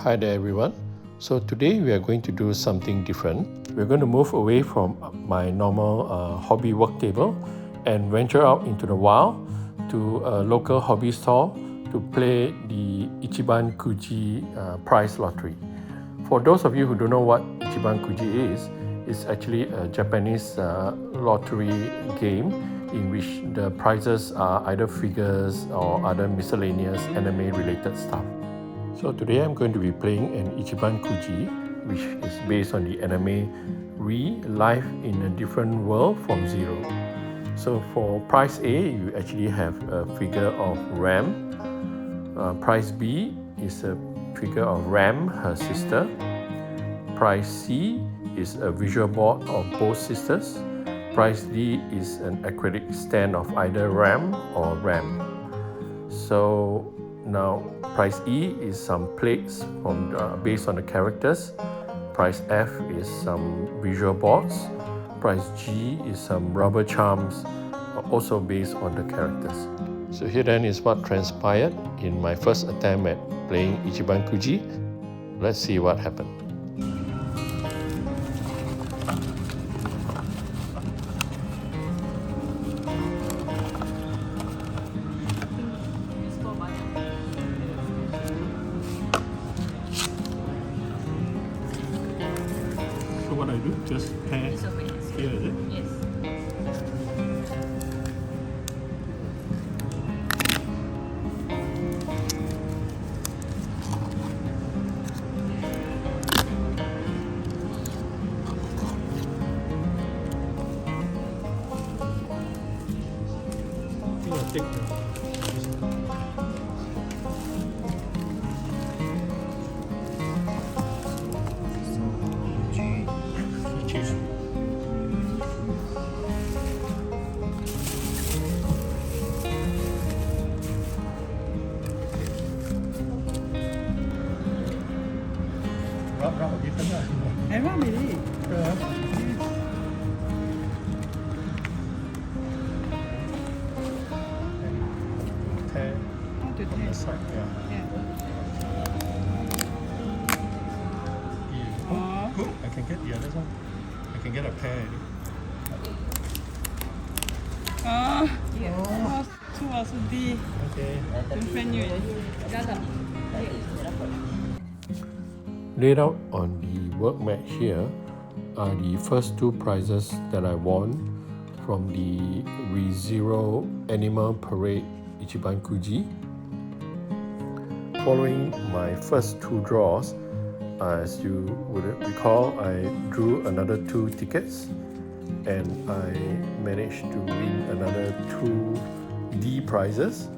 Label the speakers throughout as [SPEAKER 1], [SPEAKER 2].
[SPEAKER 1] Hi there everyone. So today we are going to do something different. We're going to move away from my normal hobby work table and venture out into the wild to a local hobby store to play the Ichiban Kuji prize lottery. For those of you who don't know what Ichiban Kuji is, it's actually a Japanese lottery game in which the prizes are either figures or other miscellaneous anime related stuff. So today I'm going to be playing an Ichiban Kuji, which is based on the anime Life in a Different World from Zero. So for prize A, you actually have a figure of Ram. Prize B is a figure of Ram, her sister. Prize C is a visual board of both sisters. Prize D is an acrylic stand of either Ram or Ram. So now prize E is some plates from based on the characters. Prize F is some visual boards. Prize G is some rubber charms, also based on the characters. So here then is what transpired in my first attempt at playing Ichiban Kuji. Let's see what happened. So what I do? Just pair here, is it?
[SPEAKER 2] Yes.
[SPEAKER 1] I think
[SPEAKER 2] Em rub it in.
[SPEAKER 1] pair
[SPEAKER 2] How to
[SPEAKER 1] on the
[SPEAKER 2] taste?
[SPEAKER 1] side, yeah.
[SPEAKER 2] Oh.
[SPEAKER 1] Good, I can get the other one. I can get a pair.
[SPEAKER 2] Oh, 2
[SPEAKER 1] Okay. Laid out on the work mat here are the first two prizes that I won from the ReZero Animal Parade Ichiban Kuji. Following my first two draws, as you would recall, I drew another 2 tickets and I managed to win another 2 D prizes.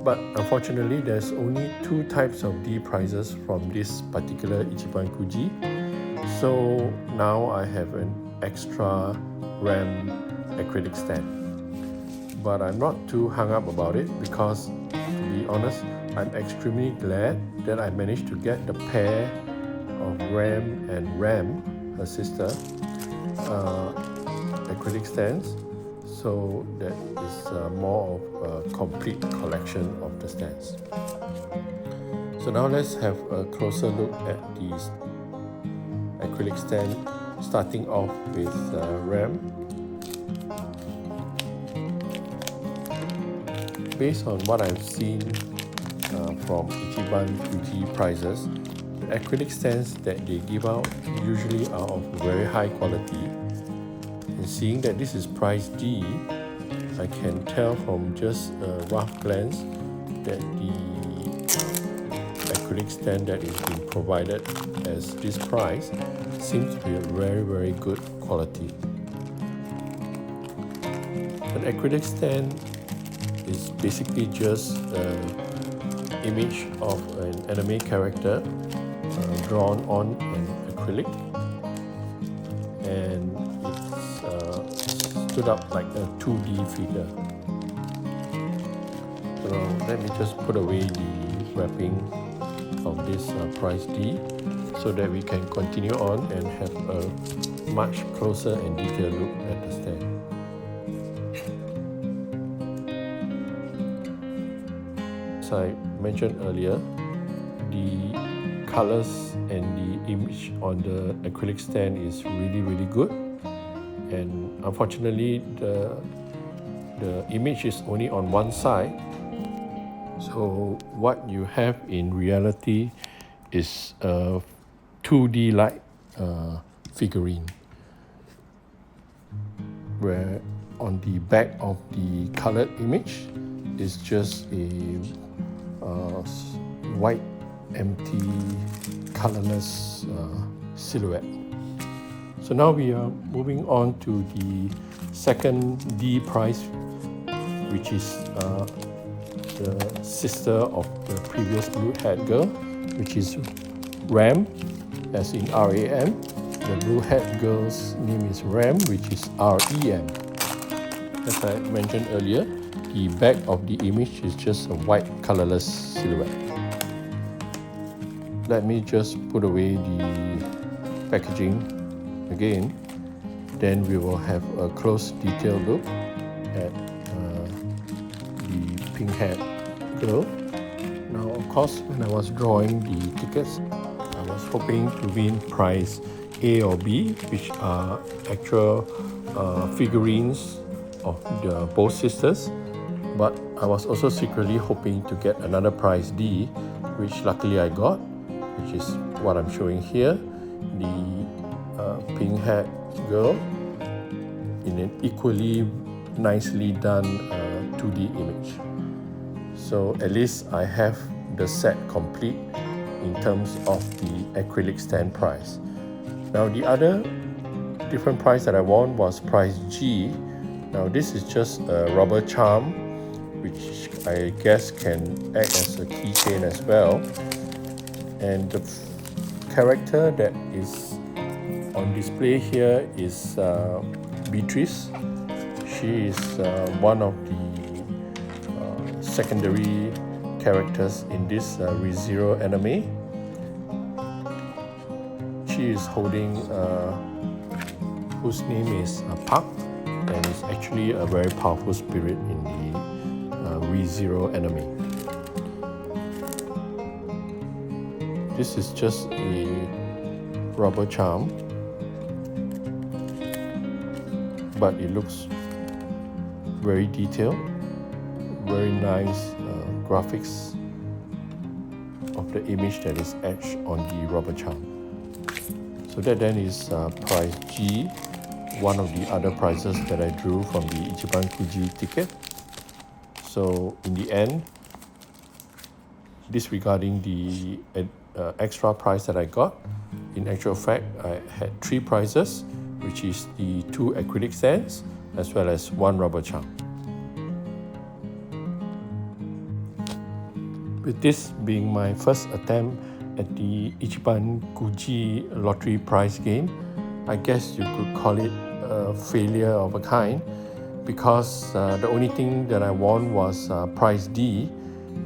[SPEAKER 1] But unfortunately, there's only 2 types of D prizes from this particular Ichiban Kuji. So now I have an extra Ram acrylic stand. But I'm not too hung up about it because, to be honest, I'm extremely glad that I managed to get the pair of Ram and Ram, her sister, acrylic stands. So that is more of a complete collection of the stands. So now let's have a closer look at these acrylic stand, starting off with Ram. Based on what I've seen from Ichiban Kuji prizes, the acrylic stands that they give out usually are of very high quality. And seeing that this is prize D, I can tell from just a rough glance that the acrylic stand that is being provided as this prize seems to be a very, very good quality. An acrylic stand is basically just an image of an anime character drawn on an acrylic, and stood up like a 2D figure. So let me just put away the wrapping of this prize D so that we can continue on and have a much closer and detailed look at the stand. As I mentioned earlier, the colors and the image on the acrylic stand is really good, and unfortunately the image is only on one side, so what you have in reality is a 2D like figurine, where on the back of the colored image is just a white empty colorless silhouette. So now we are moving on to the second D prize, which is the sister of the previous blue-haired girl, which is Ram, as in RAM. The blue-haired girl's name is Ram, which is REM. As I mentioned earlier, the back of the image is just a white colorless silhouette. Let me just put away the packaging again, then we will have a close detailed look at the pink-haired girl. Now, of course, when I was drawing the tickets, I was hoping to win prize A or B, which are actual figurines of the both sisters, but I was also secretly hoping to get another prize D, which luckily I got, which is what I'm showing here, the pink-haired girl in an equally nicely done 2D image. So at least I have the set complete in terms of the acrylic stand prize. Now the other different prize that I won was prize G. Now this is just a rubber charm, which I guess can act as a keychain as well. And the character that is on display here is Beatrice. She is one of the secondary characters in this ReZero anime. She is holding whose name is Park, and is actually a very powerful spirit in the ReZero anime. This is just a rubber charm, but it looks very detailed, very nice graphics of the image that is etched on the rubber charm. So that then is prize G, one of the other prizes that I drew from the Ichiban Kuji ticket. So in the end, disregarding the extra prize that I got, in actual fact I had 3 prizes, which is the 2 acrylic stands as well as 1 rubber charm. With this being my first attempt at the Ichiban Kuji lottery prize game, I guess you could call it a failure of a kind, because the only thing that I won was prize D,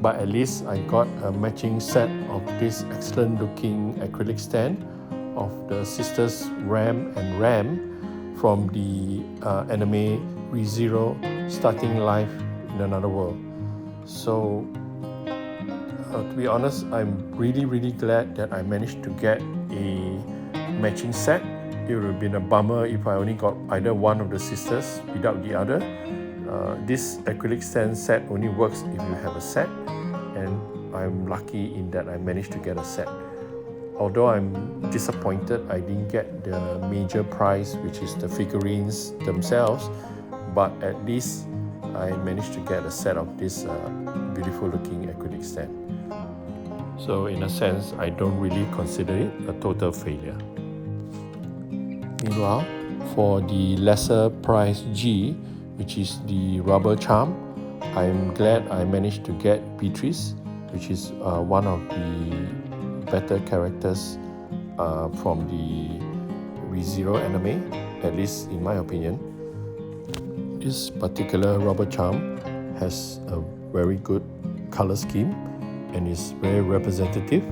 [SPEAKER 1] but at least I got a matching set of this excellent looking acrylic stand of the sisters Ram and Ram from the anime ReZero, Starting Life in Another World. So to be honest, I'm really glad that I managed to get a matching set. It would have been a bummer if I only got either one of the sisters without the other. This acrylic stand set only works if you have a set, and I'm lucky in that I managed to get a set. Although I'm disappointed I didn't get the major prize, which is the figurines themselves, but at least I managed to get a set of this beautiful looking acrylic stand. So in a sense, I don't really consider it a total failure. Meanwhile, for the lesser prize G, which is the rubber charm, I'm glad I managed to get Beatrice, which is one of the better characters from the ReZero anime, at least in my opinion. This particular rubber charm has a very good color scheme and is very representative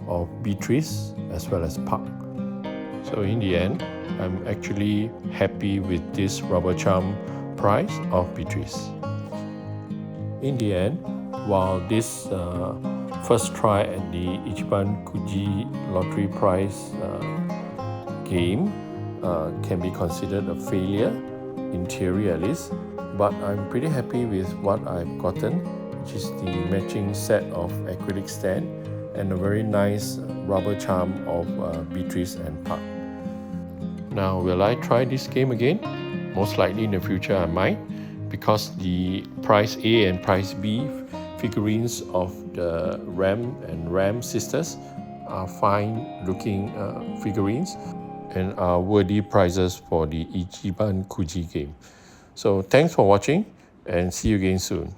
[SPEAKER 1] of Beatrice as well as Park. So in the end, I'm actually happy with this rubber charm prize of Beatrice. In the end, while this first try at the Ichiban Kuji lottery prize game can be considered a failure, in theory at least, but I'm pretty happy with what I've gotten, which is the matching set of acrylic stand and a very nice rubber charm of Beatrice and Puck. Now, will I try this game again? Most likely in the future I might, because the prize A and prize B figurines of the Ram and Ram sisters are fine looking figurines and are worthy prizes for the Ichiban Kuji game. So thanks for watching and see you again soon.